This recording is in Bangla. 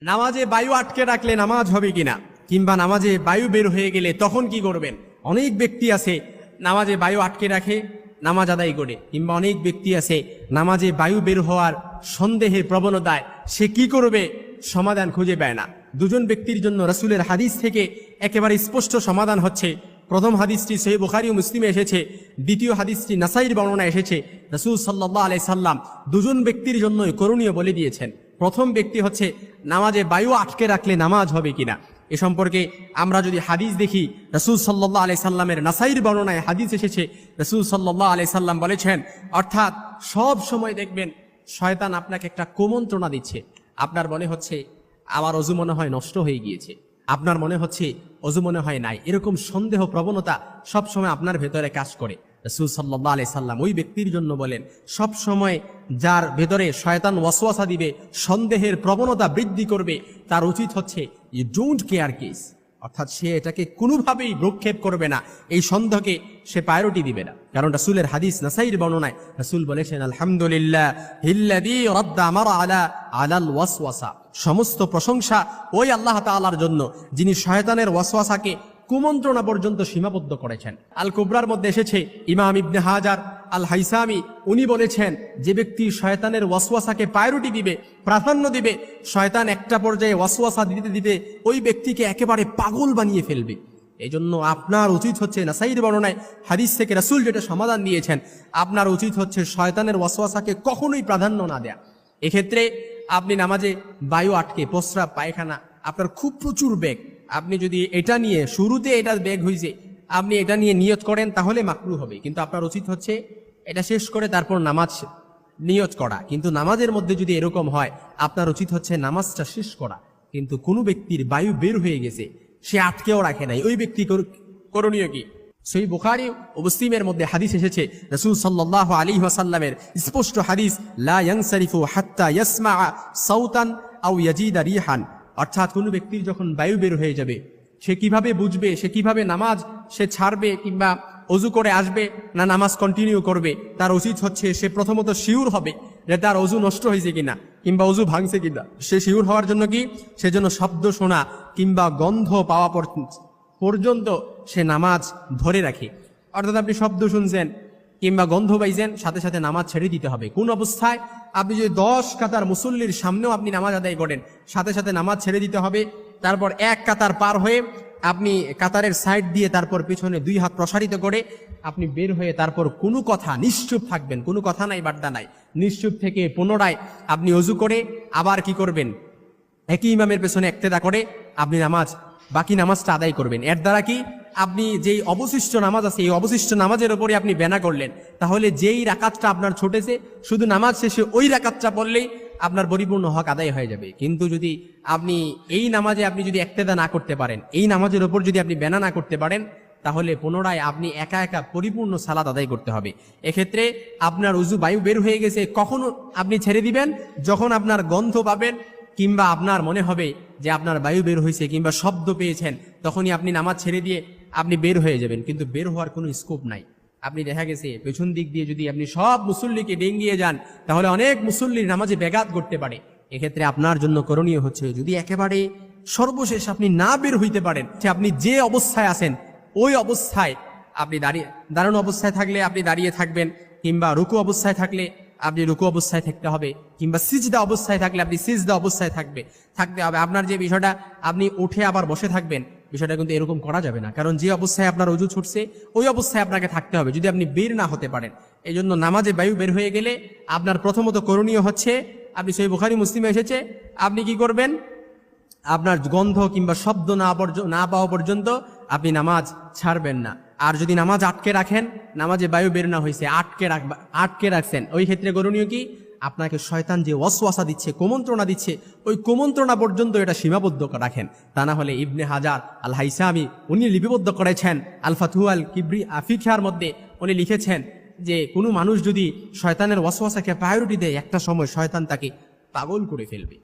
নামাজে বায়ু আটকে রাখলে নামাজ হবে কিনা, কিংবা নামাজে বায়ু বের হয়ে গেলে তখন কি করবেন। অনেক ব্যক্তি আছে নামাজে বায়ু আটকে রাখে, নামাজ আদায় করে, কিংবা অনেক ব্যক্তি আছে নামাজে বায়ু বের হওয়ার সন্দেহের প্রবণতায় সে কি করবে সমাধান খুঁজে পায় না। দুজন ব্যক্তির জন্য রাসূলের হাদিস থেকে একেবারে স্পষ্ট সমাধান হচ্ছে। প্রথম হাদিসটি সহিহ বুখারী ও মুসলিমে এসেছে, দ্বিতীয় হাদিসটি নাসাইর বর্ণনা এসেছে। রাসূল সাল্লাল্লাহু আলাইহি সাল্লাম দুজন ব্যক্তির জন্যই করণীয় বলে দিয়েছেন। প্রথম ব্যক্তি হচ্ছে নামাজে বায়ু আটকে রাখলে নামাজ হবে কিনা। এ সম্পর্কে আমরা যদি হাদিস দেখি, রাসূল সাল্লাল্লাহু আলাইহি সাল্লামের নাসাইর বর্ণনায় হাদিস এসেছে, রাসূল সাল্লাল্লাহু আলাইহি সাল্লাম বলেছেন, অর্থাৎ সব সময় দেখবেন শয়তান আপনাকে একটা কুমন্ত্রণা দিচ্ছে। আপনার মনে হচ্ছে আমার অজু মনে হয় নষ্ট হয়ে গিয়েছে, আপনার মনে হচ্ছে অজু মনে হয় নাই, এরকম সন্দেহ প্রবণতা সবসময় আপনার ভেতরে কাজ করে। রাসূল সাল্লাল্লাহু আলাইহি সাল্লাম ওই ব্যক্তির জন্য বলেন, সব সময় যার ভেতরে শয়তান ওয়াসওয়াসা দিবে, সন্দেহের প্রবণতা বৃদ্ধি করবে, তার উচিত হচ্ছে ইউ ডোন্ট কেয়ার কেস, অর্থাৎ সে এটাকে কোনোভাবেই ভ্রুক্ষেপ করবে না, এই সন্দেহকে সে প্রায়োরিটি দিবে না। কারণ রাসূলের হাদিস নাসাইর বর্ণনায় রাসূল বলেছেন, আলহামদুলিল্লাহ হিল্লাযী রাদ্দা মারা আলাল ওয়াসওয়াসা, সমস্ত প্রশংসা ওই আল্লাহ তাআলার জন্য যিনি শয়তানের ওয়াসওয়াসাকে কুমন্ত্রণা পর্যন্ত সীমাবদ্ধ করেছেন। আল কুবরার মধ্যে এসেছে, ইমাম ইবনে হাজার আল হাইসামি উনি বলেছেন, যে ব্যক্তি শয়তানের ওয়াসওয়াসাকে প্রায়োরিটি দিবে, প্রাধান্য দিবে, শয়তান একটা পর্যায়ে ওয়াসওয়াসা দিতে দিতে ওই ব্যক্তিকে একেবারে পাগল বানিয়ে ফেলবে। এই জন্য আপনার উচিত হচ্ছে, নাসাইর বর্ণনায় হাদিস থেকে রাসূল যেটা সমাধান দিয়েছেন, আপনার উচিত হচ্ছে শয়তানের ওয়াসওয়াসাকে কখনোই প্রাধান্য না দেয়া। এক্ষেত্রে আপনি নামাজে বায়ু আটকে, প্রস্রাব পায়খানা, আপনার খুব প্রচুর বেগ, আপনি যদি এটা নিয়ে শুরুতে এটা বেগ হয়েছে আপনি এটা নিয়ে নিয়ত করেন তাহলে মাকরুহ হবে, কিন্তু আপনার উচিত হচ্ছে এটা শেষ করে তারপর নামাজ নিয়ত করা। কিন্তু নামাজের মধ্যে যদি এরকম হয়, আপনার উচিত হচ্ছে নামাজটা শেষ করা। কিন্তু কোনো ব্যক্তির বায়ু বের হয়ে গেছে, সে আটকেও রাখে নাই, ওই ব্যক্তি করণীয় কি? সহিহ বুখারী ও মুসলিমের মধ্যে হাদিস এসেছে, রাসূল সাল্লাল্লাহু আলাইহি ওয়াসাল্লামের স্পষ্ট হাদিস, লা ইয়ানসারিফু হাত্তা ইয়াসমাআ সাউতান আও ইয়াজিদা রিহান, অর্থাৎ কোনো ব্যক্তির যখন বায়ু বের হয়ে যাবে, সে কিভাবে বুঝবে, সে কিভাবে নামাজ সে ছাড়বে কিংবা অজু করে আসবে না নামাজ কন্টিনিউ করবে। তার উচিত হচ্ছে সে প্রথমত শিওর হবে যে তার অজু নষ্ট হয়েছে কিনা কিংবা অজু ভাঙছে কিনা। সে শিওর হওয়ার জন্য কি, সেজন্য শব্দ শোনা কিংবা গন্ধ পাওয়া পর্যন্ত সে নামাজ ধরে রাখে। অর্থাৎ আপনি শব্দ শুনছেন কিংবা গন্ধ পাইছেন, সাথে সাথে নামাজ ছেড়ে দিতে হবে। কোন অবস্থায়? আপনি যদি 10 কাতার মুসল্লির সামনেও আপনি নামাজ আদায় করেন, সাথে সাথে নামাজ ছেড়ে দিতে হবে। তারপর এক কাতার পার হয়ে আপনি কাতারের সাইড দিয়ে তারপর পিছনে 2 হাত প্রসারিত করে আপনি বের হয়ে তারপর কোনো কথা, নিশ্চুপ থাকবেন, কোনো কথা নাই, বাড্ডা নাই, নিশ্চুপ থেকে পুনরায় আপনি অজু করে আবার কি করবেন, একই ইমামের পেছনে ইক্তেদা করে আপনি বাকি নামাজটা আদায় করবেন। এর দ্বারা কি, আপনি যেই অবশিষ্ট নামাজ আছে এই অবশিষ্ট নামাজের উপরে আপনি বেনা করলেন, তাহলে যেই রাকাতটা আপনার ছুটেছে শুধু নামাজ শেষে ওই রাকাতটা পড়লেই আপনার পরিপূর্ণ হক আদায় হয়ে যাবে। কিন্তু যদি আপনি এই নামাজে আপনি যদি ইক্তেদা না করতে পারেন, এই নামাজের উপর যদি আপনি বেনা না করতে পারেন, তাহলে পুনরায় আপনি একা একা পরিপূর্ণ সালাত আদায় করতে হবে। এক্ষেত্রে আপনার উজু বায়ু বের হয়ে গেছে, কখনো আপনি ছেড়ে দিবেন যখন আপনার গন্ধ পাবেন কিংবা আপনার মনে হবে যে আপনার বায়ু বের হয়েছে কিংবা শব্দ পেয়েছেন, তখনই আপনি নামাজ ছেড়ে দিয়ে আপনি বের হয়ে যাবেন। কিন্তু বের হওয়ার কোনো স্কোপ নাই। আপনি দেখা গেছে পেছন দিক দিয়ে যদি আপনি সব মুসল্লিকে ডেঙ্গিয়ে যান, তাহলে অনেক মুসল্লির নামাজে ব্যাঘাত ঘটতে পারে। এক্ষেত্রে আপনার জন্য করণীয় হচ্ছে, যদি একেবারে সর্বশেষ আপনি না বের হইতে পারেন, আপনি যে অবস্থায় আছেন ওই অবস্থায় আপনি দাঁড়ানো অবস্থায় থাকলে আপনি দাঁড়িয়ে থাকবেন, কিংবা রুকু অবস্থায় থাকলে আপনি রুকু অবস্থায় থাকতে হবে, কিংবা সিজদা অবস্থায় থাকলে আপনি সিজদা অবস্থায় থাকতে হবে। আপনার যে বিষয়টা আপনি উঠে আবার বসে থাকবেন, বিষয়টা কিন্তু এরকম করা যাবে না। কারণ যে অবস্থায় আপনার অজু ছুটছে ওই অবস্থায় আপনাকে থাকতে হবে, যদি আপনি বের না হতে পারেন। এই জন্য নামাজে বায়ু বের হয়ে গেলে আপনার প্রথমত করণীয় হচ্ছে, আপনি সহিহ বুখারী মুসলিমে এসেছে, আপনি কি করবেন, আপনার গন্ধ কিংবা শব্দ না পাওয়া পর্যন্ত আপনি নামাজ ছাড়বেন না। আর যদি নামাজ আটকে রাখেন, নামাজে বায়ু বের না হয়েছে, আটকে রাখছেন, ওই ক্ষেত্রে করণীয় কি, আপনাকে শয়তান যে ওয়াসওয়াসা দিচ্ছে, কুমন্ত্রণা দিচ্ছে, ওই কুমন্ত্রণা পর্যন্ত এটা সীমাবদ্ধ রাখেন। তা না হলে ইবনে হাজার আল হাইসামি উনি লিপিবদ্ধ করেছেন আল ফাতহু আল কিবরি ফিকহার মধ্যে, উনি লিখেছেন যে কোনো মানুষ যদি শয়তানের ওয়াসওয়াসাকে প্রায়োরিটি দেয়, একটা সময় শয়তান তাকে পাগল করে ফেলবে।